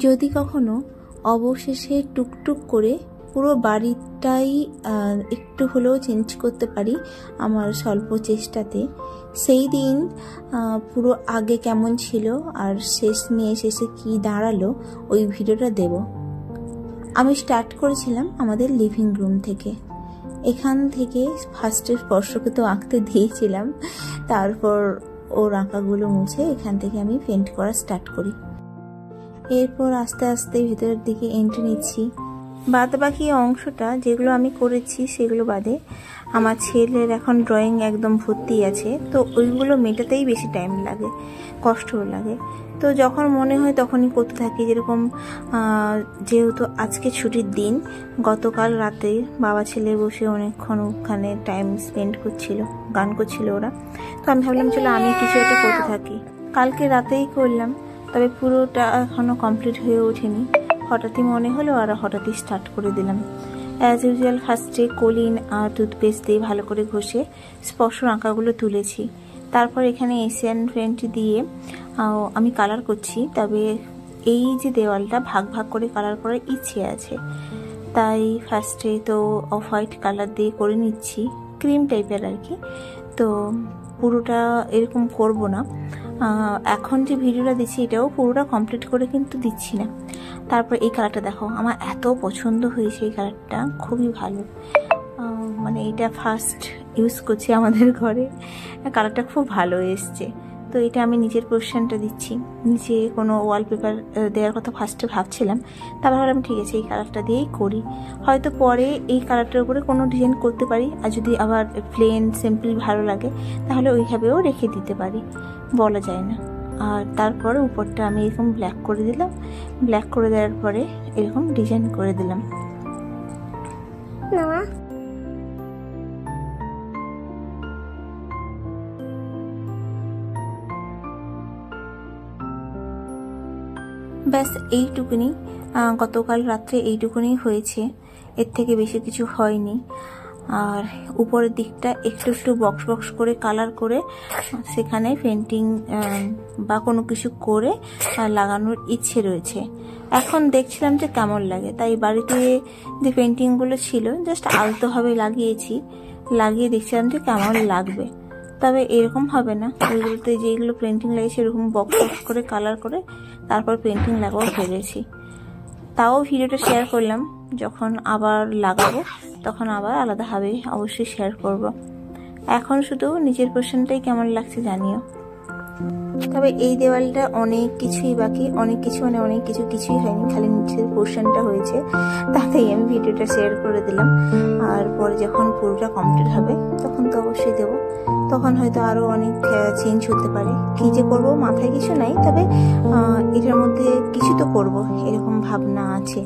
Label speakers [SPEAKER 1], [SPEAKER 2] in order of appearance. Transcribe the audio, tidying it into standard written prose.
[SPEAKER 1] যদি কখনো অবশেষে টুকটুক করে পুরো বাড়িটাই একটু হলেও চেঞ্জ করতে পারি আমার স্বল্প চেষ্টাতে, সেই দিন পুরো আগে কেমন ছিল আর শেষে কি দাঁড়ালো ওই ভিডিওটা দেব। আমি স্টার্ট করেছিলাম আমাদের লিভিং রুম থেকে। এখান থেকে ফার্স্টে স্পর্শকে তো আঁকতে দিয়েছিলাম, তারপর ওর আঁকাগুলো মুছে এখান থেকে আমি পেন্ট করা স্টার্ট করি। এরপর আস্তে আস্তে ভেতরের দিকে এন্ট্রি নিচ্ছি। বাদ বাকি অংশটা যেগুলো আমি করেছি সেগুলো বাদে আমার ছেলের এখন ড্রয়িং একদম ভর্তি আছে, তো ওইগুলো মেটাতেই বেশি টাইম লাগে, কষ্টও লাগে। তো যখন মনে হয় তখনই করতে থাকি। যেরকম যেহেতু আজকে ছুটির দিন, গতকাল রাতে বাবা ছেলে বসে অনেকক্ষণ ওখানে টাইম স্পেন্ড করছিল, গান করছিল ওরা। তো আমি ভাবলাম চলো আমি কিছু একটা করতে থাকি। কালকে রাতেই করলাম, তবে পুরোটা এখনও কমপ্লিট হয়ে ওঠেনি। হঠাৎই মনে হলো আর হঠাৎই স্টার্ট করে দিলাম। অ্যাজ ইউজুয়াল ফার্স্টে কলিন আর টুথপেস্ট দিয়ে ভালো করে ঘষে স্পর্শ আঁকাগুলো তুলেছি। তারপর এখানে এশিয়ান পেইন্ট দিয়ে আমি কালার করছি। তবে এই যে দেওয়ালটা ভাগ ভাগ করে কালার করার ইচ্ছে আছে, তাই ফার্স্টে তো অফ হোয়াইট কালার দিয়ে করে নিচ্ছি, ক্রিম টাইপের আর কি। তো পুরোটা এরকম করব না, এখন যে ভিডিওটা দিচ্ছি এটাও পুরোটা কমপ্লিট করে কিন্তু দিচ্ছি না। তারপর এই কালারটা দেখো, আমার এত পছন্দ হয়েছে এই কালারটা, খুবই ভালো। মানে এটা ফার্স্ট ইউজ করছি আমাদের ঘরে, কালারটা খুব ভালো এসছে। তো এটা আমি নিচের পোর্শনটা দিচ্ছি। নিচে কোনো ওয়ালপেপার দেওয়ার কথা ফার্স্টে ভাবছিলাম, তারপর ভাবলাম ঠিক আছে এই কালারটা দিয়েই করি, হয়তো পরে এই কালারটার উপরে কোনো ডিজাইন করতে পারি। আর যদি আবার প্লেন সিম্পল ভালো লাগে তাহলে ওইভাবেও রেখে দিতে পারি, বলা যায় না। আর তারপরে উপরটা আমি এরকম ব্ল্যাক করে দিলাম। ব্ল্যাক করে দেওয়ার পরে এরকম ডিজাইন করে দিলাম। ব্যাস এইটুকুনি, গতকাল রাত্রে এইটুকুনি হয়েছে, এর থেকে বেশি কিছু হয়নি। আর উপরের দিকটা একটু একটু বক্স বক্স করে কালার করে সেখানে পেন্টিং বা কোনো কিছু করে লাগানোর ইচ্ছে রয়েছে। এখন দেখছিলাম যে কেমন লাগে, তাই বাড়িতে যে পেন্টিংগুলো ছিল জাস্ট আলতোভাবে লাগিয়েছি, লাগিয়ে দেখছিলাম যে কেমন লাগবে। তবে এরকম হবে না, ওইগুলোতে যেগুলো পেন্টিং লাগিয়েছি এরকম বক্স বক্স করে কালার করে তারপর পেন্টিং লাগাবো ভেবেছি। তাও ভিডিওটা শেয়ার করলাম, যখন আবার লাগাবো তখন আবার আলাদাভাবে অবশ্যই শেয়ার করব। এখন শুধু নিচের পোর্শনটাই কেমন লাগছে জানিও। তবে এই দেওয়ালটা অনেক কিছুই বাকি, অনেক কিছু কিছুই হয়নি, খালি নিচের পোর্শনটা হয়েছে, তাতেই আমি ভিডিওটা শেয়ার করে দিলাম। আর পরে যখন পুরোটা কমপ্লিট হবে তখন তো অবশ্যই দেবো, তখন হয়তো আরও অনেক চেঞ্জ হতে পারে। কী যে করব মাথায় কিছু নাই, তবে এটার মধ্যে কিছু তো করব এরকম ভাবনা আছে।